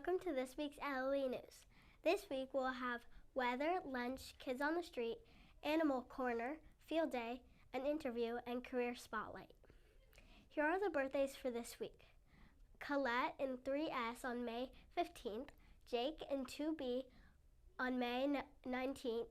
welcome to this week's LLE News. This week we'll have weather, lunch, kids on the street, animal corner, field day, an interview, and career spotlight. Here are the birthdays for this week. Colette in 3S on May 15th, Jake in 2B on May 19th,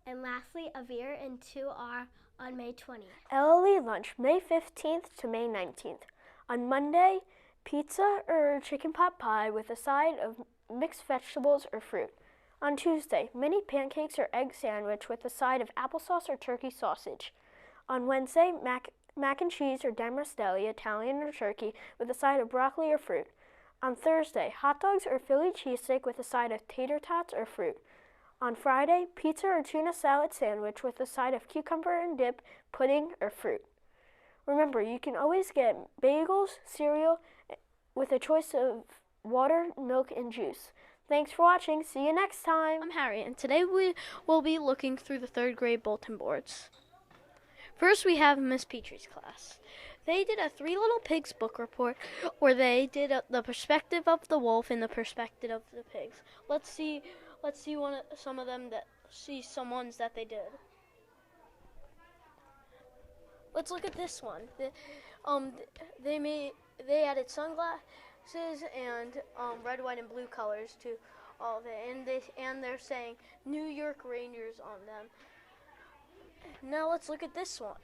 and lastly, Avir in 2R on May 20th. LLE lunch, May 15th to May 19th. On Monday, pizza or chicken pot pie with a side of mixed vegetables or fruit. On Tuesday, mini pancakes or egg sandwich with a side of applesauce or turkey sausage. On Wednesday, mac and cheese or demi-rostelli, Italian or turkey, with a side of broccoli or fruit. On Thursday, hot dogs or Philly cheesesteak with a side of tater tots or fruit. On Friday, pizza or tuna salad sandwich with a side of cucumber and dip, pudding, or fruit. Remember, you can always get bagels, cereal, with a choice of water, milk, and juice. Thanks for watching. See you next time. I'm Harry, and today we will be looking through the third grade bulletin boards. First, we have Miss Petrie's class. They did a Three Little Pigs book report where they did the perspective of the wolf and the perspective of the pigs. Let's see some ones that they did. Let's look at this one. They added sunglasses and red, white, and blue colors to all of it, and they're saying New York Rangers on them. Now let's look at this one.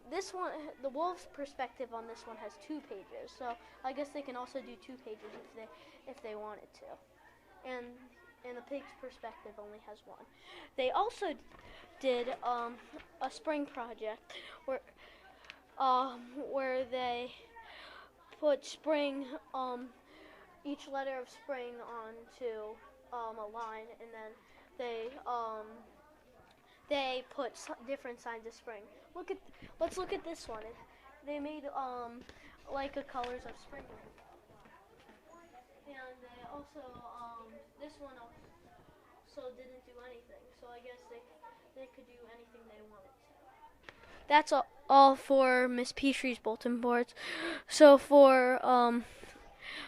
This one, the wolf's perspective on this one has 2 pages, so I guess they can also do 2 pages if they wanted to. And the pig's perspective only has 1. They also did a spring project where they put spring, each letter of spring onto a line, and then they put different signs of spring. Let's look at this one. They made like a colors of spring, and they also this one also didn't do anything. So I guess they could do anything they wanted to. That's all for Miss Petrie's bulletin boards. So for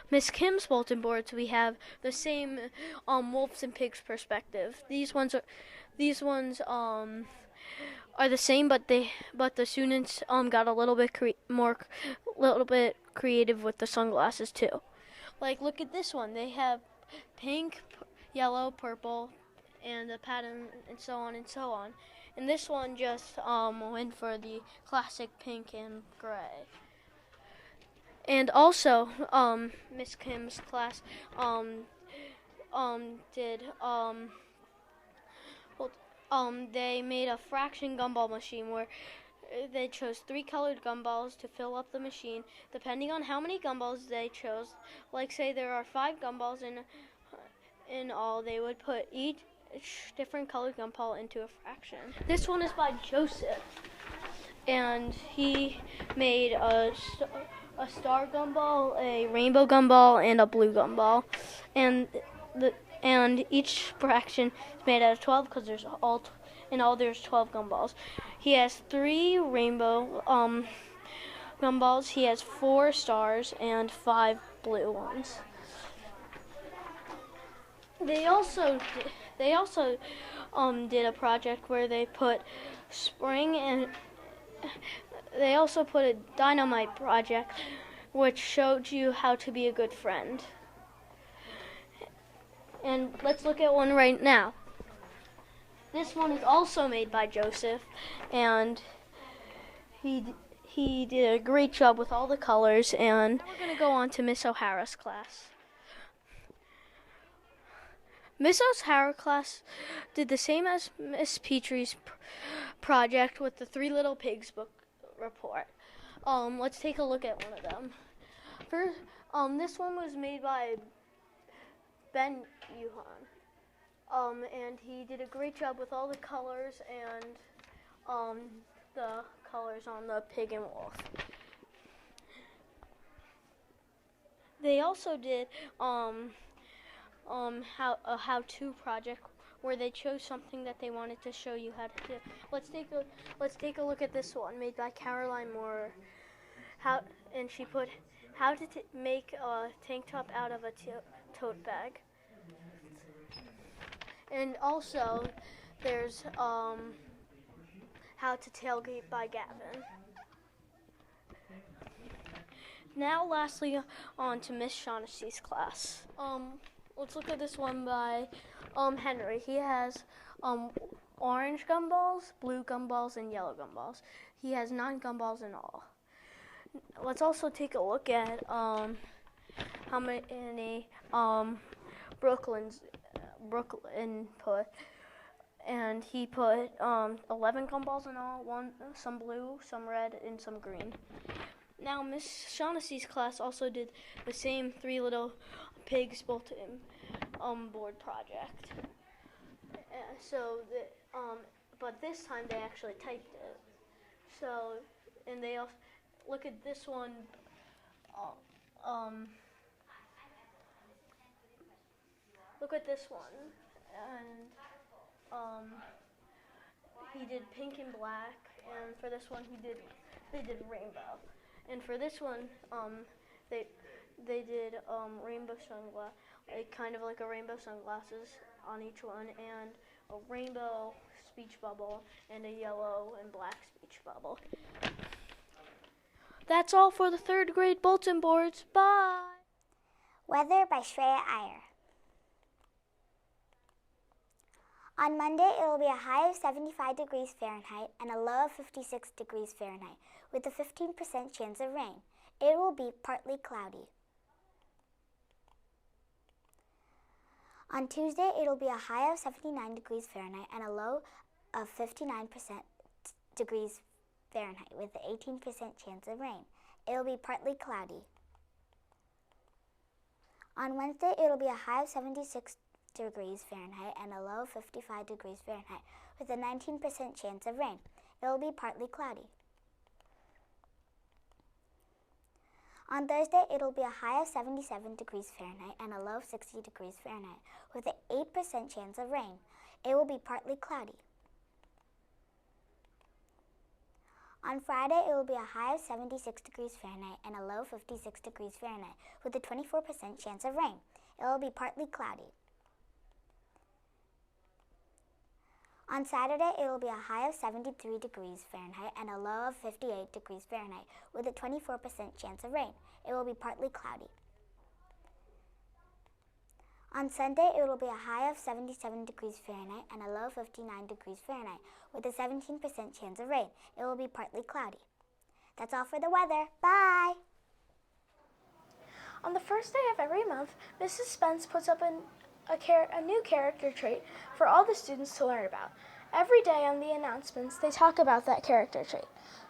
Miss Kim's bulletin boards, we have the same wolves and pigs perspective. These ones are the same, but the students got a little bit creative with the sunglasses too. Like, look at this one. They have pink, yellow, purple, and a pattern, and so on and so on. And this one just went for the classic pink and gray. And also, Miss Kim's class they made a fraction gumball machine where they chose 3 colored gumballs to fill up the machine. Depending on how many gumballs they chose, like say there are 5 gumballs in all, they would put each different colored gumball into a fraction. This one is by Joseph, and he made a star gumball, a rainbow gumball, and a blue gumball, and each fraction is made out of 12 because there's there's 12 gumballs. He has 3 rainbow gumballs. He has 4 stars and 5 blue ones. They also did a project where they put spring, and they also put a dynamite project which showed you how to be a good friend. And let's look at one right now. This one is also made by Joseph, and he did a great job with all the colors. And we're going to go on to Miss O'Hara's class. Miss O'Hara's class did the same as Miss Petrie's project with the Three Little Pigs book report. Let's take a look at one of them. First, this one was made by Ben Yuhan, and he did a great job with all the colors and the colors on the pig and wolf. They also did a how-to project where they chose something that they wanted to show you how to do. Let's take a look at this one made by Caroline Moore. She put how to make a tank top out of a tote bag. And also, there's How to Tailgate by Gavin. Now, lastly, on to Miss Shaughnessy's class. Let's look at this one by Henry. He has orange gumballs, blue gumballs, and yellow gumballs. He has 9 gumballs in all. Let's also take a look at how many Brooklyn put. And he put 11 gumballs in all, some blue, some red, and some green. Now, Miss Shaughnessy's class also did the same 3 little pigs bulletin board project. But this time they actually typed it. So, and they also look at this one. Look at this one, and he did pink and black, and for this one they did rainbow, and for this one they did rainbow sunglasses, kind of like a rainbow sunglasses on each one, and a rainbow speech bubble, and a yellow and black speech bubble. That's all for the 3rd grade bulletin boards. Bye. Weather by Shreya Iyer. On Monday, it will be a high of 75 degrees Fahrenheit and a low of 56 degrees Fahrenheit, with a 15% chance of rain. It will be partly cloudy. On Tuesday, it will be a high of 79 degrees Fahrenheit and a low of 59% degrees Fahrenheit, with an 18% chance of rain. It will be partly cloudy. On Wednesday, it will be a high of 76 degrees Fahrenheit and a low of 55 degrees Fahrenheit, with a 19% chance of rain. It will be partly cloudy. On Thursday, it will be a high of 77 degrees Fahrenheit and a low of 60 degrees Fahrenheit, with an 8% chance of rain. It will be partly cloudy. On Friday, it will be a high of 76 degrees Fahrenheit and a low of 56 degrees Fahrenheit, with a 24% chance of rain. It will be partly cloudy. On Saturday, it will be a high of 73 degrees Fahrenheit and a low of 58 degrees Fahrenheit, with a 24% chance of rain. It will be partly cloudy. On Sunday, it will be a high of 77 degrees Fahrenheit and a low of 59 degrees Fahrenheit, with a 17% chance of rain. It will be partly cloudy. That's all for the weather. Bye! On the first day of every month, Mrs. Spence puts up a new character trait for all the students to learn about. Every day on the announcements, they talk about that character trait.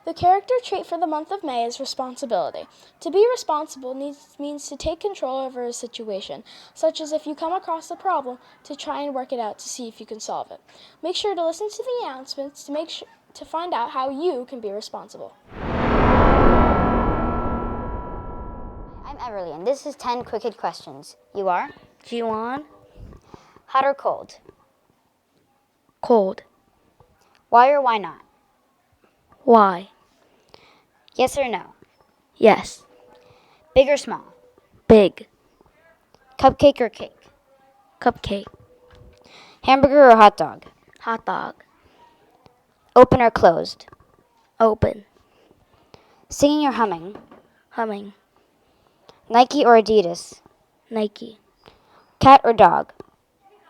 The character trait for the month of May is responsibility. To be responsible means to take control over a situation, such as if you come across a problem, to try and work it out to see if you can solve it. Make sure to listen to the announcements to find out how you can be responsible. I'm Everly, and this is 10 quick hit questions. You are? Jiwan? Hot or cold? Cold. Why or why not? Why? Yes or no? Yes. Big or small? Big. Cupcake or cake? Cupcake. Hamburger or hot dog? Hot dog. Open or closed? Open. Singing or humming? Humming. Nike or Adidas? Nike. Cat or dog?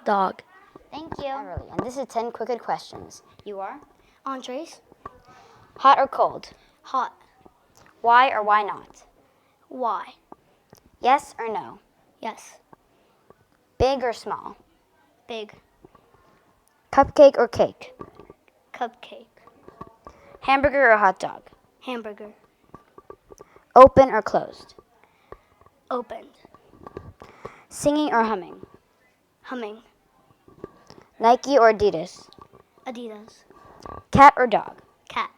Dog. Thank you. Everly, and this is 10 quick hit questions. You are? Entrees? Hot or cold? Hot. Why or why not? Why? Yes or no? Yes. Big or small? Big. Cupcake or cake? Cupcake. Hamburger or hot dog? Hamburger. Open or closed? Opened. Singing or humming? Humming. Nike or Adidas? Adidas. Cat or dog? Cat.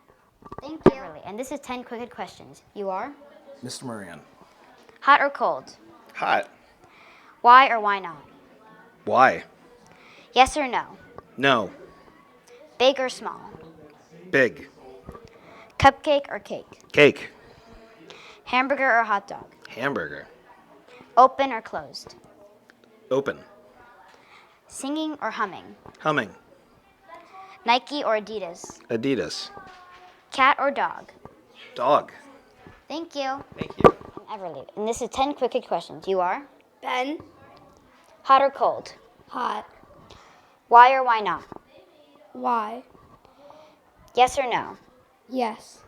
Thank you. Everly, and this is 10 quick hit questions. You are? Mr. Moran. Hot or cold? Hot. Why or why not? Why? Yes or no? No. Big or small? Big. Cupcake or cake? Cake. Hamburger or hot dog? Hamburger. Open or closed? Open. Singing or humming? Humming. Nike or Adidas? Adidas. Cat or dog? Dog. Thank you. Thank you. I'm Everly, and this is 10 quick hit questions. You are? Ben. Hot or cold? Hot. Why or why not? Why? Yes or no? Yes.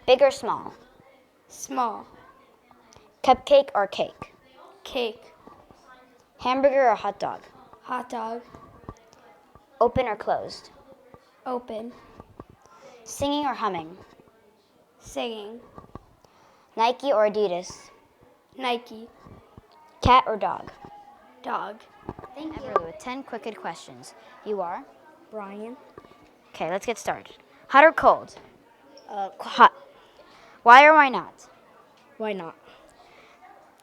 Big or small? Small. Cupcake or cake? Cake. Hamburger or hot dog? Hot dog. Open or closed? Open. Singing or humming? Singing. Nike or Adidas? Nike. Cat or dog? Dog. Thank you. Everly with 10 quick hit questions. You are? Brian. Okay, let's get started. Hot or cold? Hot. Why or why not? Why not?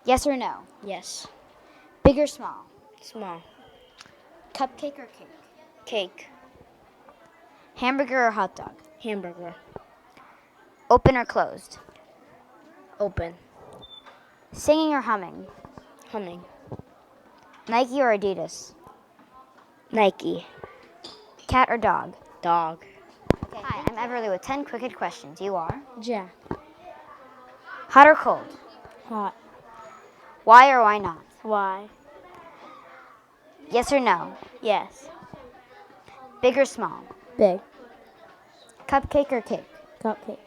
Yes or no? Yes. Big or small? Small. Cupcake or cake? Cake. Hamburger or hot dog? Hamburger. Open or closed? Open. Singing or humming? Humming. Nike or Adidas? Nike. Cat or dog? Dog. Okay, hi, I'm Everly with 10 quick hit questions. You are? Jack. Hot or cold? Hot. Why or why not? Why? Yes or no? Yes. Big or small? Big. Cupcake or cake? Cupcake.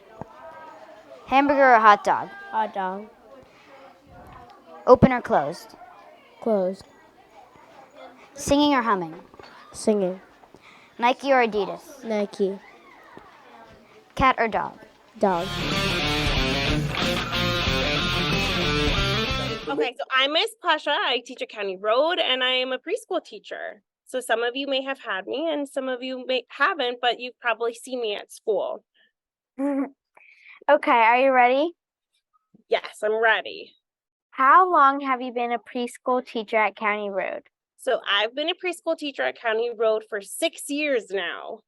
Hamburger or hot dog? Hot dog. Open or closed? Closed. Singing or humming? Singing. Nike or Adidas? Nike. Cat or dog? Dog. Okay, so I'm Miss Pasha. I teach at County Road, and I am a preschool teacher. So some of you may have had me, and some of you may haven't, but you've probably seen me at school. Okay, are you ready? Yes, I'm ready. How long have you been a preschool teacher at County Road? So I've been a preschool teacher at County Road for 6 years now.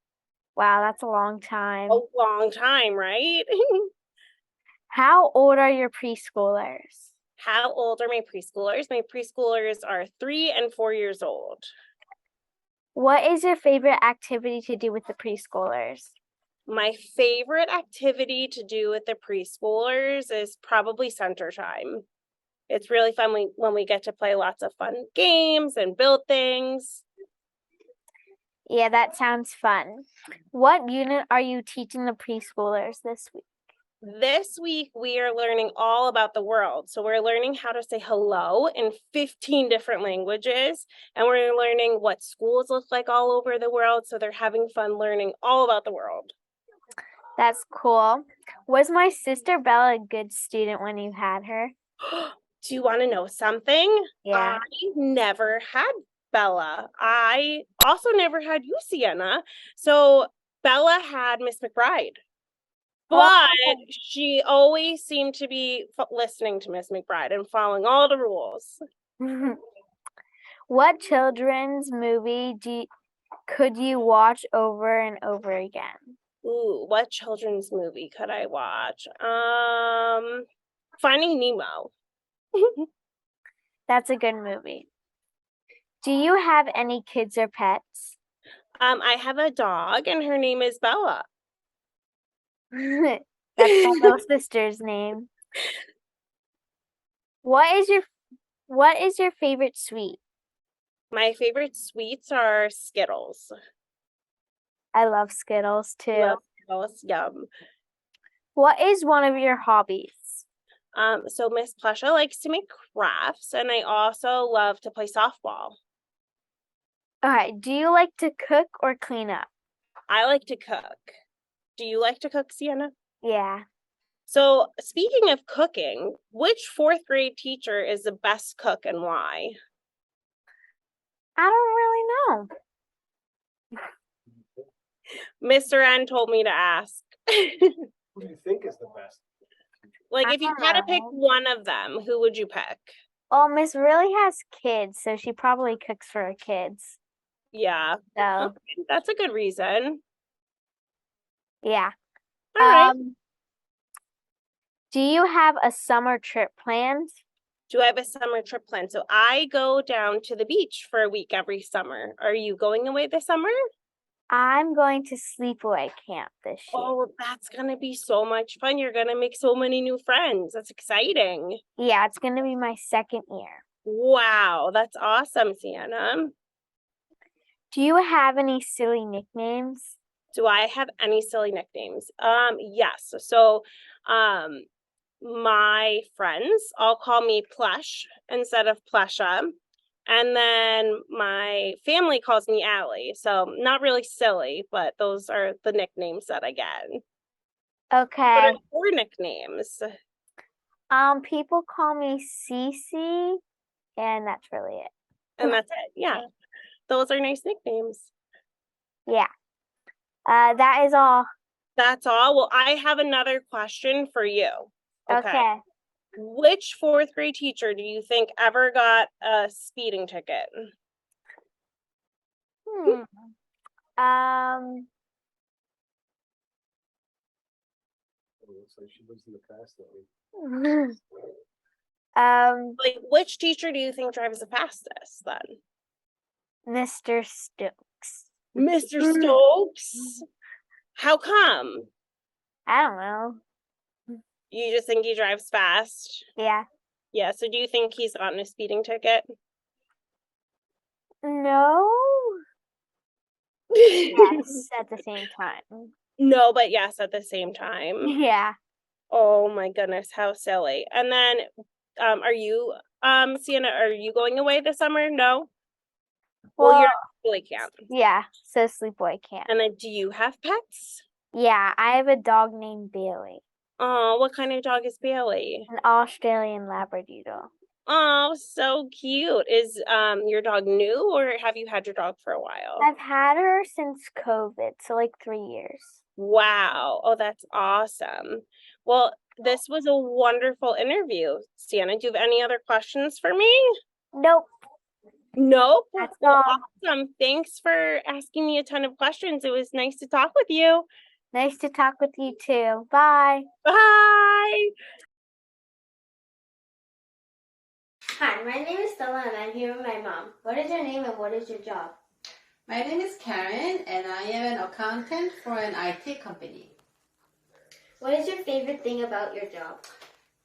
Wow, that's a long time. A long time, right? How old are your preschoolers? How old are my preschoolers? My preschoolers are 3 and 4 years old. What is your favorite activity to do with the preschoolers? My favorite activity to do with the preschoolers is probably center time. It's really fun when we get to play lots of fun games and build things. Yeah, that sounds fun. What unit are you teaching the preschoolers this week? This week, we are learning all about the world. So we're learning how to say hello in 15 different languages. And we're learning what schools look like all over the world. So they're having fun learning all about the world. That's cool. Was my sister Bella a good student when you had her? Do you want to know something? Yeah. I never had Bella. I also never had you, Sienna. So Bella had Miss McBride. But she always seemed to be listening to Miss McBride and following all the rules. What children's movie could you watch over and over again? Ooh, what children's movie could I watch? Finding Nemo. That's a good movie. Do you have any kids or pets? I have a dog and her name is Bella. That's my little sister's name. What is your favorite sweet? My favorite sweets are Skittles. I love Skittles too. Love Skittles, yum. What is one of your hobbies? So Miss Plusha likes to make crafts, and I also love to play softball. Okay, do you like to cook or clean up? I like to cook. Do you like to cook, Sienna? Yeah. So speaking of cooking, which 4th grade teacher is the best cook and why? I don't really know. Mr. N told me to ask. Who do you think is the best? Like, if you had to pick know. one of them, who would you pick? Well, Miss really has kids, so she probably cooks for her kids. Yeah, So, okay, that's a good reason. yeah. All right. Do you have a summer trip planned? Do I have a summer trip planned? So I go down to the beach for a week every summer. Are you going away this summer? I'm going to sleepaway camp this year. Oh, that's gonna be so much fun. You're gonna make so many new friends. That's exciting. Yeah, it's going to be my second year. Wow, that's awesome, Sienna. Do you have any silly nicknames? Do I have any silly nicknames? Yes. So, my friends all call me Plush instead of Plusha. And then my family calls me Allie. So not really silly, but those are the nicknames that I get. What Okay. are your nicknames? People call me Cece, and that's really it. And that's it. Yeah. Those are nice nicknames. Yeah. That is all. That's all. Well, I have another question for you. Okay. Which fourth grade teacher do you think ever got a speeding ticket? Um, It looks like she lives in the past, though. Like, which teacher do you think drives the fastest then? Mr. Stokes. Mr. Stokes? How come? I don't know. You just think he drives fast? Yeah. Yeah, so do you think he's gotten a speeding ticket? No. Yes, at the same time. No, but yes at the same time. Yeah. Oh my goodness, how silly. And then are you Sienna, are you going away this summer? No? Well, you're really camp. Yeah, so sleepaway camp. And then do you have pets? Yeah, I have a dog named Bailey, Oh, what kind of dog is Bailey? an Australian Labradoodle. Oh, so cute. Is your dog new or have you had your dog for a while? I've had her since COVID, so like 3 years. Wow. Oh, that's awesome. Well, this was a wonderful interview. Sienna, do you have any other questions for me? Nope. Nope. That's Well, all. awesome. Thanks for asking me a ton of questions. It was nice to talk with you. Nice to talk with you too. Bye. Bye. Hi, my name is Stella and I'm here with my mom. What is your name and what is your job? My name is Karen and I am an accountant for an IT company. What is your favorite thing about your job?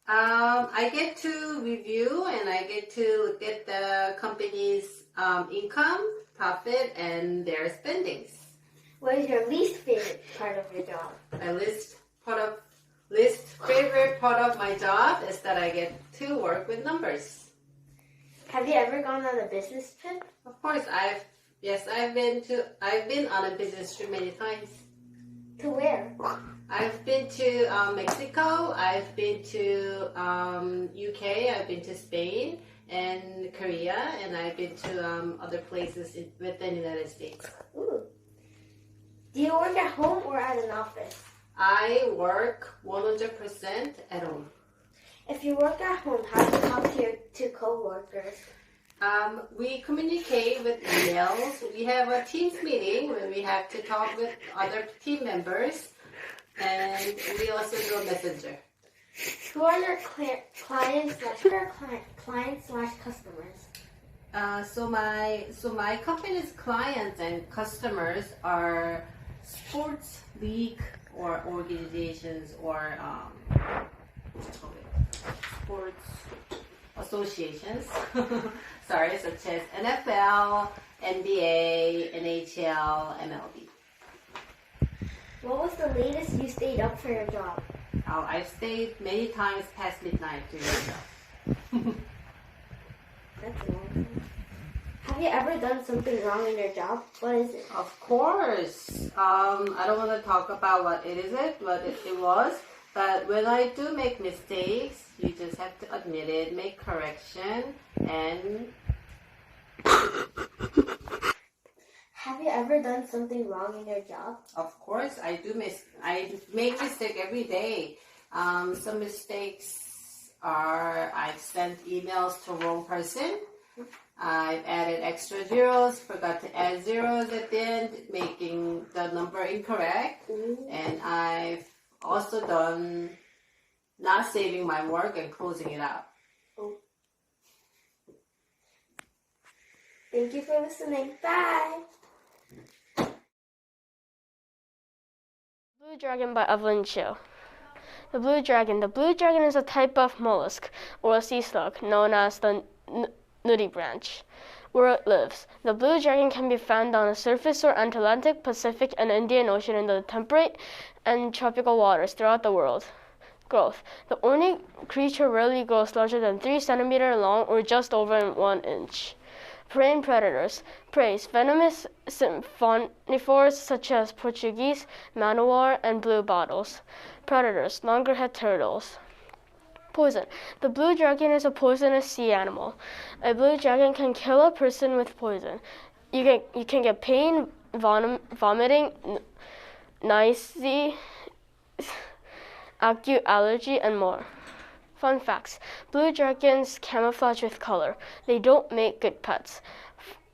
I get to review and I get to look at the company's income, profit, and their spendings. What is your least favorite part of your job? My least favorite part of my job is that I get to work with numbers. Have you ever gone on a business trip? Of course, I've been on a business trip many times. To where? I've been to Mexico, I've been to UK, I've been to Spain and Korea, and I've been to other places within the United States. Ooh. Do you work at home or at an office? I work 100% at home. If you work at home, how do you talk to your two co-workers? We communicate with emails. We have a Teams meeting when we have to talk with other team members. And we also do a messenger. Who are your clients slash customers? So my company's clients and customers are sports league or organizations or sports associations. Sorry, such as NFL, NBA, NHL, MLB. What was the latest you stayed up for your job? I've stayed many times past midnight doing my job. That's nice. Have you ever done something wrong in your job? What is it? Of course. I don't want to talk about what it was. But when I do make mistakes, you just have to admit it, make correction, and... Have you ever done something wrong in your job? Of course, I make mistake every day. Some mistakes are I've sent emails to wrong person. I've added extra zeros, forgot to add zeros at the end, making the number incorrect. And I've also done not saving my work and closing it out. Thank you for listening. Bye. Blue Dragon by Evelyn Chiu. The blue dragon. The blue dragon is a type of mollusk or a sea slug known as the nudibranch, where it lives. The blue dragon can be found on the surface or Atlantic, Pacific, and Indian Ocean in the temperate and tropical waters throughout the world. Growth. The ornate creature rarely grows larger than 3 centimeters long or just over 1 inch. Prey and predators. Prey. Venomous symphonivores such as Portuguese, manowar, and blue bottles. Predators. Loggerhead turtles. Poison. The blue dragon is a poisonous sea animal. A blue dragon can kill a person with poison. You can get pain, vomiting, nausea, acute allergy, and more. Fun facts. Blue dragons camouflage with color. They don't make good pets.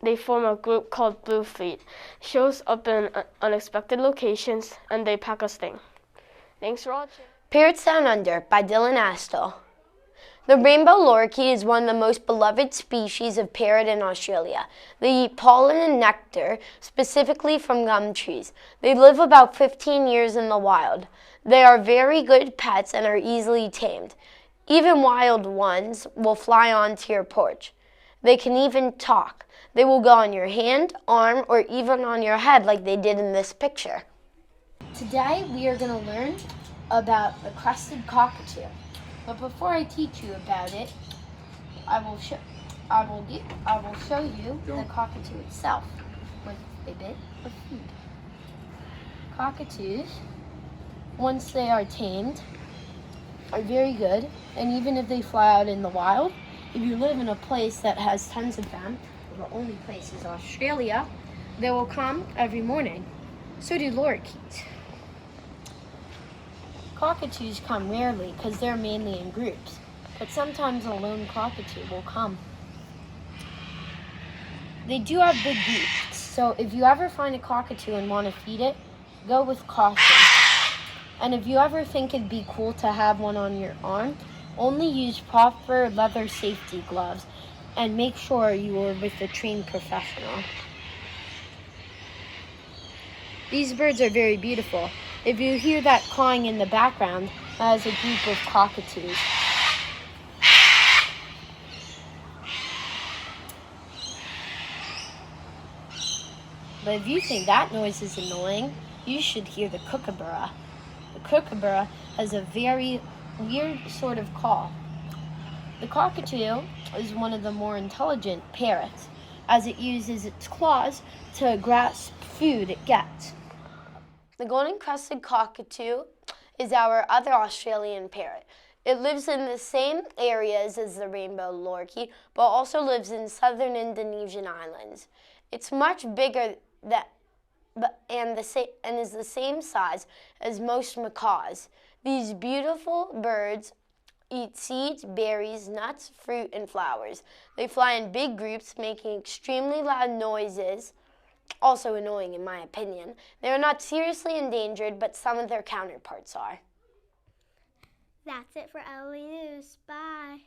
They form a group called Blue Fleet, shows up in unexpected locations, and they pack a sting. Thanks for watching. Parrots Down Under by Dylan Astle. The rainbow lorikeet is one of the most beloved species of parrot in Australia. They eat pollen and nectar, specifically from gum trees. They live about 15 years in the wild. They are very good pets and are easily tamed. Even wild ones will fly onto your porch. They can even talk. They will go on your hand, arm, or even on your head like they did in this picture. Today we are going to learn about the crested cockatoo. But before I teach you about it, I will show you the cockatoo itself with a bit of food. Cockatoos, once they are tamed, are very good, and even if they fly out in the wild, if you live in a place that has tons of them, the only place is Australia, they will come every morning. So do lorikeets. Cockatoos come rarely because they're mainly in groups, but sometimes a lone cockatoo will come. They do have big beaks, so if you ever find a cockatoo and want to feed it, go with caution. And if you ever think it'd be cool to have one on your arm, only use proper leather safety gloves and make sure you are with a trained professional. These birds are very beautiful. If you hear that cawing in the background, that is a group of cockatoos. But if you think that noise is annoying, you should hear the kookaburra. The kookaburra has a very weird sort of call. The cockatoo is one of the more intelligent parrots, as it uses its claws to grasp food it gets. The golden-crested cockatoo is our other Australian parrot. It lives in the same areas as the rainbow lorikeet, but also lives in southern Indonesian islands. It's much bigger and is the same size as most macaws. These beautiful birds eat seeds, berries, nuts, fruit, and flowers. They fly in big groups, making extremely loud noises, also annoying in my opinion. They are not seriously endangered, but some of their counterparts are. That's it for LLE News. Bye.